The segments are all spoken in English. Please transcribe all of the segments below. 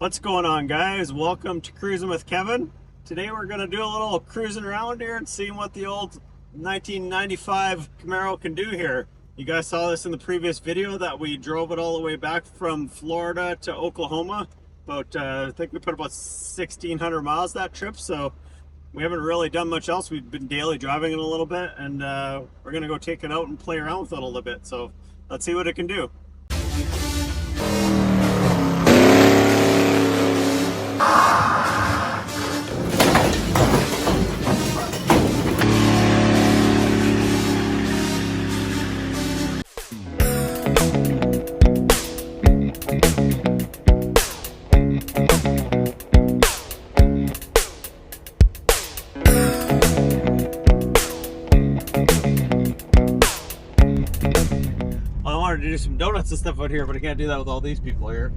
What's going on, guys? Welcome to Cruising with Kevin. Today we're going to do a little cruising around here and seeing what the old 1995 Camaro can do here. You guys saw this in the previous video that we drove it all the way back from Florida to Oklahoma. I think we put about 1,600 miles that trip, so we haven't really done much else. We've been daily driving it a little bit, and we're going to go take it out and play around with it a little bit. So let's see what it can do. To do some donuts and stuff out here, but I can't do that with all these people here.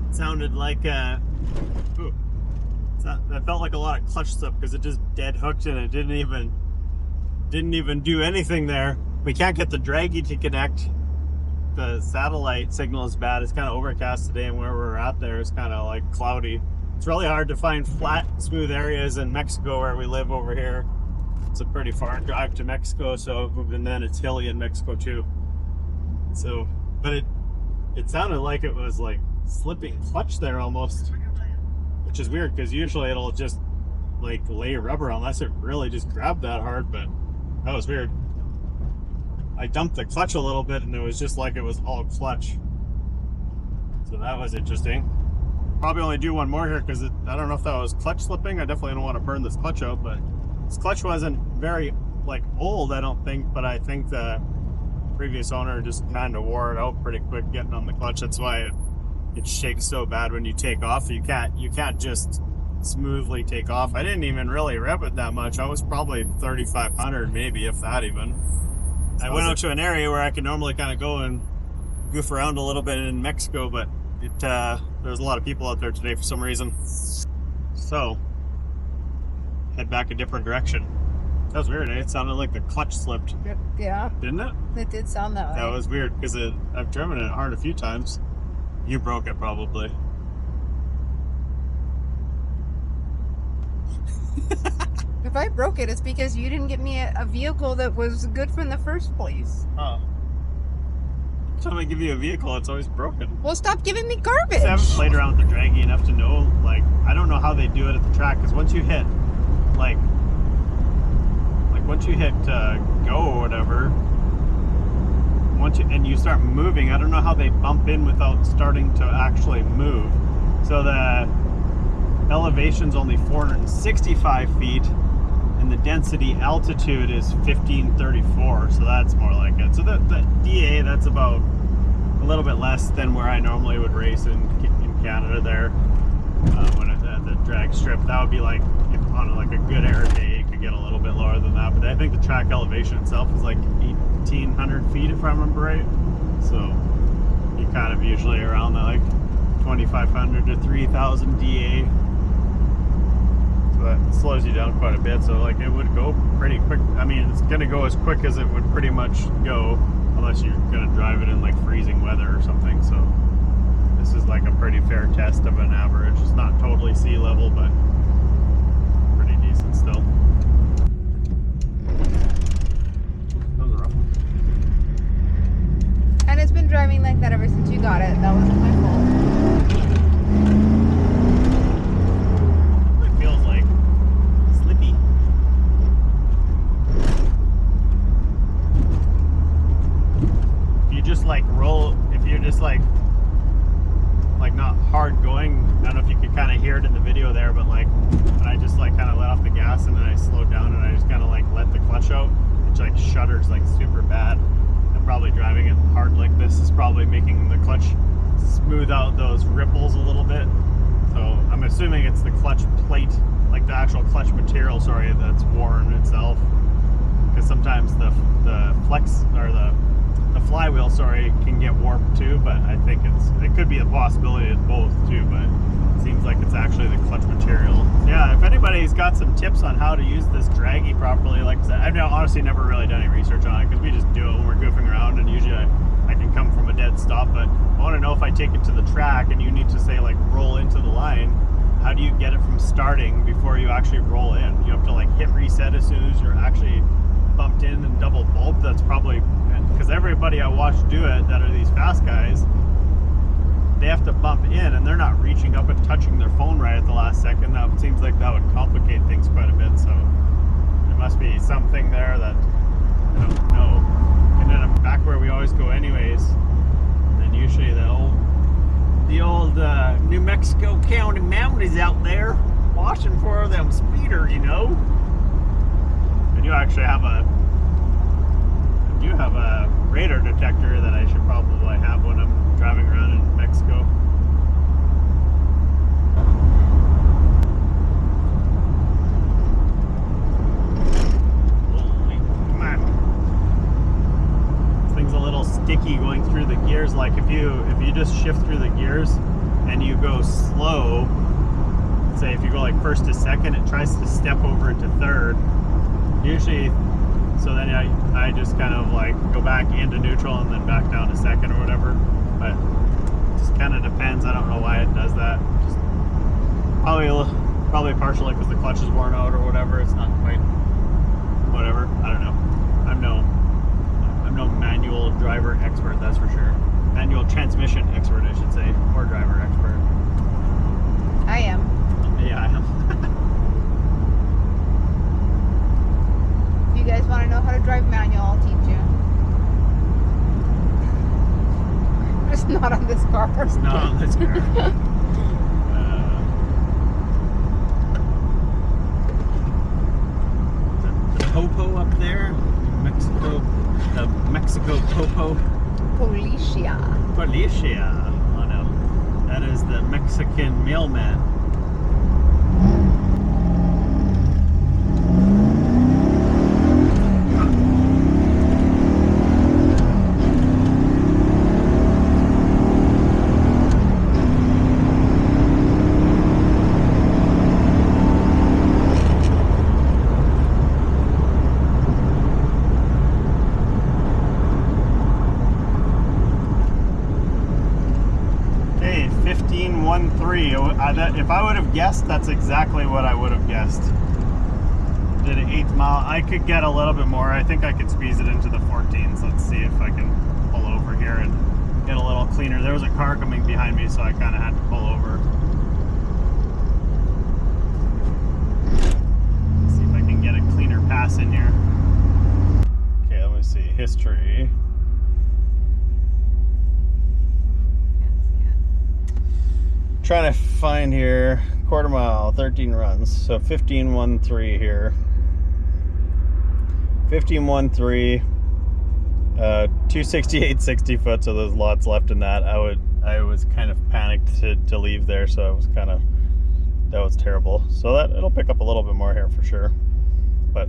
It sounded like that felt like a lot of clutch stuff because it just dead hooked and it didn't even do anything there. We can't get the draggy to connect. The satellite signal is bad. It's kind of overcast today, and where we're at there is kind of like cloudy. It's really hard to find flat, smooth areas in Mexico where we live over here. It's a pretty far drive to Mexico, and then it's hilly in Mexico too. So, but it sounded like it was like slipping clutch there almost, which is weird because usually it'll just like lay rubber unless it really just grabbed that hard, but that was weird. I dumped the clutch a little bit and it was just like it was all clutch. So that was interesting. Probably only do one more here because I don't know if that was clutch slipping. I definitely don't want to burn this clutch out, but this clutch wasn't very like old, I don't think, but I think the previous owner just kind of wore it out pretty quick getting on the clutch. That's why it shakes so bad when you take off. You can't just smoothly take off. I didn't even really rev it that much. I was probably 3,500 maybe, if that even. I went out to an area where I could normally kind of go and goof around a little bit in Mexico, but there's a lot of people out there today for some reason. So, head back a different direction. That was weird, eh? It sounded like the clutch slipped. Yeah. Didn't it? It did sound that way. That was weird because I've driven it hard a few times. You broke it probably. If I broke it, it's because you didn't get me a vehicle that was good from the first place. Oh. Every time I give you a vehicle, it's always broken. Well, stop giving me garbage. I haven't played around with the draggy enough to know, like, I don't know how they do it at the track, because once you hit, like once you hit go or whatever, and you start moving, I don't know how they bump in without starting to actually move. So the elevation's only 465 feet. And the density altitude is 1534, so that's more like it. So the DA, that's about a little bit less than where I normally would race in Canada there. When at the drag strip, that would be like, if on like a good air day, you could get a little bit lower than that. But I think the track elevation itself is like 1,800 feet, if I remember right. So you kind of usually around that like 2,500 to 3,000 DA. That slows you down quite a bit, so like it would go pretty quick. I mean, it's gonna go as quick as it would pretty much go, unless you're gonna drive it in like freezing weather or something. So this is like a pretty fair test of an average. It's not totally sea level, but pretty decent still. That was a rough one. And it's been driving like that ever since you got it. That wasn't my fault. Like not hard going. I don't know if you could kind of hear it in the video there, but like when I just like kind of let off the gas and then I slowed down and I just kind of like let the clutch out, which like shudders like super bad. And probably driving it hard like this is probably making the clutch smooth out those ripples a little bit. So I'm assuming it's the clutch plate, like the actual clutch material, sorry, that's worn itself. Because sometimes the flex or the flywheel, sorry, can get warped too, but I think it could be a possibility of both too, but it seems like it's actually the clutch material. Yeah, if anybody's got some tips on how to use this draggy properly, like I said, I've honestly never really done any research on it because we just do it when we're goofing around, and usually I can come from a dead stop, but I want to know if I take it to the track and you need to say like roll into the line, how do you get it from starting before you actually roll in? You have to like hit reset as soon as you're actually bumped in and double bulb. That's probably because everybody I watch do it that are these fast guys, they have to bump in and they're not reaching up and touching their phone right at the last second. That seems like that would complicate things quite a bit, so there must be something there that I don't know. And then I'm back where we always go anyways, and usually the old New Mexico County Mountain is out there watching for them speeders, you know. I do actually have a radar detector that I should probably have when I'm driving around in Mexico. Holy, come on. This thing's a little sticky going through the gears. Like if you just shift through the gears and you go slow, say if you go like first to second, it tries to step over into third. Usually, so then I just kind of like go back into neutral and then back down to second or whatever. But it just kind of depends. I don't know why it does that. Just probably partially because the clutch is worn out or whatever. It's not quite whatever. I don't know. I'm no manual driver expert, that's for sure. Manual transmission expert, I should say, or driver expert. I am. Yeah, I am. If you guys want to know how to drive manual, I'll teach you. Just not on this car. Not on this car. The Popo up there, the Mexico Popo. Policia. Policia on him. That is the Mexican mailman. If I would have guessed, that's exactly what I would have guessed. Did an 8th mile. I could get a little bit more. I think I could squeeze it into the 14s. Let's see if I can pull over here and get a little cleaner. There was a car coming behind me, so I kind of had to pull over. Let's see if I can get a cleaner pass in here. Okay, let me see. History. Trying to find here, quarter mile, 13 runs, so 15.13 here. 15.13, 268 60 foot, so there's lots left in that. I was kind of panicked to leave there, so I was that was terrible. So that it'll pick up a little bit more here for sure, but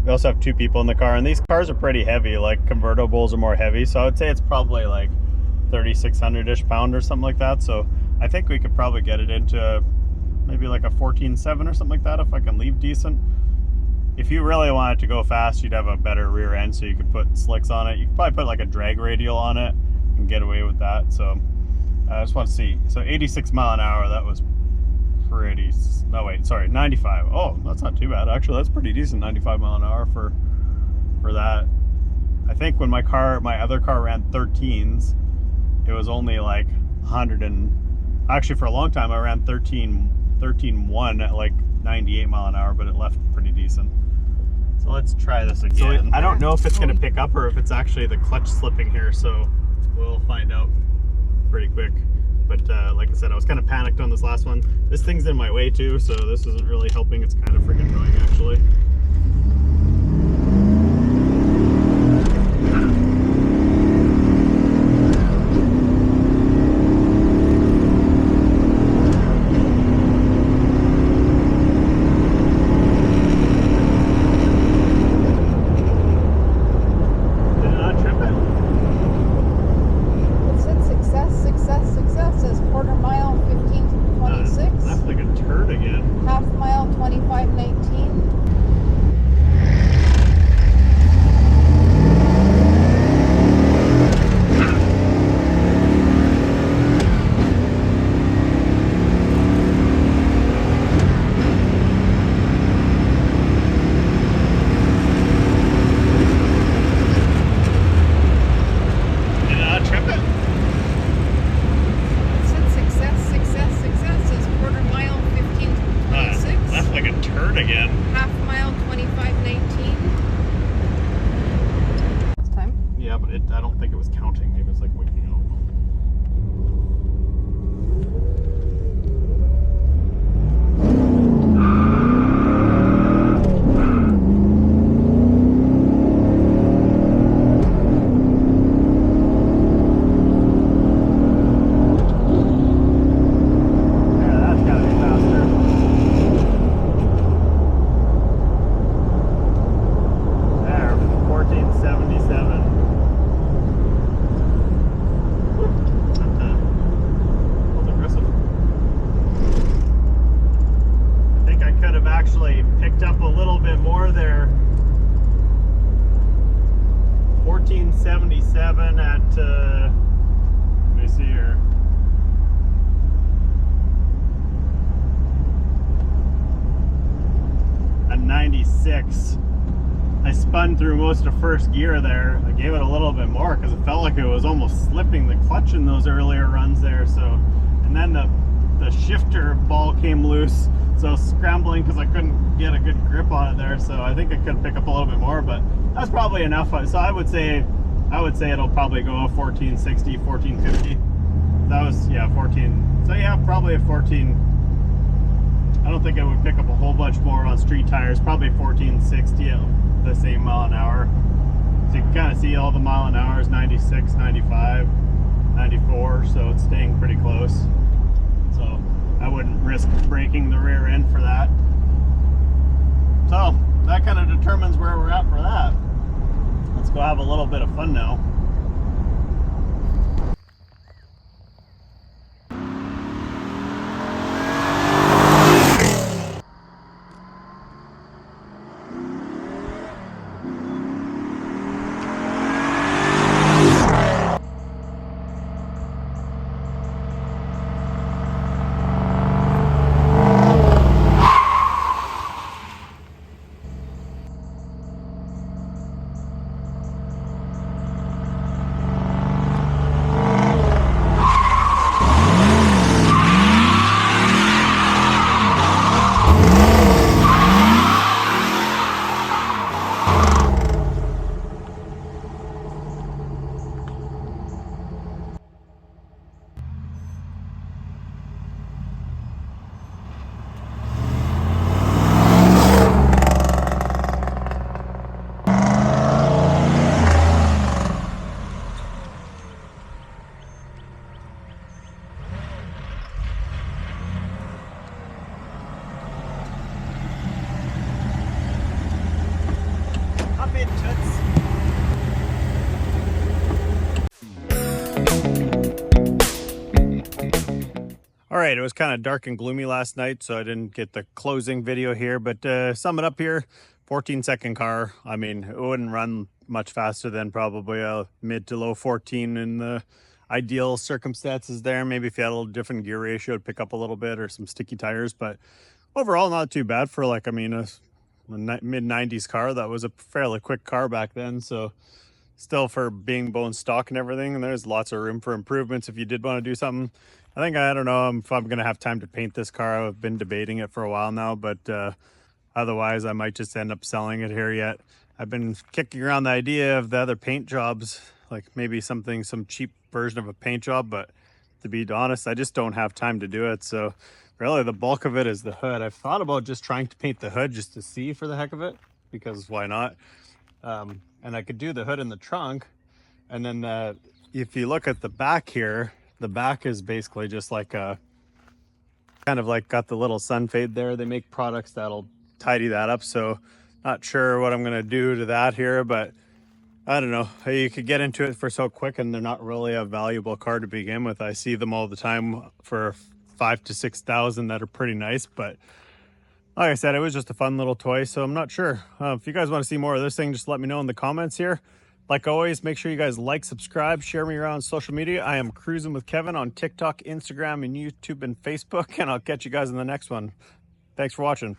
we also have 2 people in the car, and these cars are pretty heavy. Like convertibles are more heavy, so I would say it's probably like 3,600-ish pound or something like that. So I think we could probably get it into maybe like a 14.7 or something like that if I can leave decent. If you really wanted to go fast, you'd have a better rear end, so you could put slicks on it. You could probably put like a drag radial on it and get away with that. So I just want to see. So 86 mile an hour, that was pretty, no wait, sorry, 95. Oh, that's not too bad. Actually, that's pretty decent, 95 mile an hour for that. I think when my other car ran 13s, it was only like 100 and, actually for a long time I ran 13.1 at like 98 mile an hour, but it left pretty decent. So let's try this again. So I don't know if it's gonna pick up or if it's actually the clutch slipping here, so we'll find out pretty quick. But like I said, I was kind of panicked on this last one. This thing's in my way too, so this isn't really helping. It's kind of freaking annoying actually. it was counting. Maybe it's like waking out. Picked up a little bit more there. 1477 at let me see here. At 96. I spun through most of first gear there. I gave it a little bit more because it felt like it was almost slipping the clutch in those earlier runs there. So, and then the shifter ball came loose. So I was scrambling because I couldn't get a good grip on it there. So I think I could pick up a little bit more, but that's probably enough. So I would say it'll probably go 1460, 1450. That was, yeah, 14. So yeah, probably a 14. I don't think I would pick up a whole bunch more on street tires. Probably 1460 at the same mile an hour. So you can kind of see all the mile an hours, 96, 95, 94. So it's staying pretty close. So I wouldn't risk breaking the rear end for that. So that kind of determines where we're at for that. Let's go have a little bit of fun now. All right, it was kind of dark and gloomy last night, so I didn't get the closing video here, but sum it up here, 14-second car. I mean, it wouldn't run much faster than probably a mid to low 14 in the ideal circumstances there. Maybe if you had a little different gear ratio, it'd pick up a little bit, or some sticky tires, but overall not too bad for, like, I mean, a mid-90s car. That was a fairly quick car back then, so still, for being bone stock and everything, and there's lots of room for improvements if you did want to do something. I don't know if I'm going to have time to paint this car. I've been debating it for a while now, but otherwise I might just end up selling it here yet. I've been kicking around the idea of the other paint jobs, like maybe some cheap version of a paint job, but to be honest, I just don't have time to do it. So really the bulk of it is the hood. I've thought about just trying to paint the hood just to see, for the heck of it, because why not? And I could do the hood in the trunk, and then if you look at the back here, the back is basically just like a kind of like got the little sun fade there. They make products that'll tidy that up, so not sure what I'm gonna do to that here, but I don't know. You could get into it for so quick, and they're not really a valuable car to begin with. I see them all the time for 5,000 to 6,000 that are pretty nice, but like I said, it was just a fun little toy, so I'm not sure. If you guys want to see more of this thing, just let me know in the comments here. Like always, make sure you guys like, subscribe, share me around social media. I am Cruising with Kevin on TikTok, Instagram, and YouTube, and Facebook, and I'll catch you guys in the next one. Thanks for watching.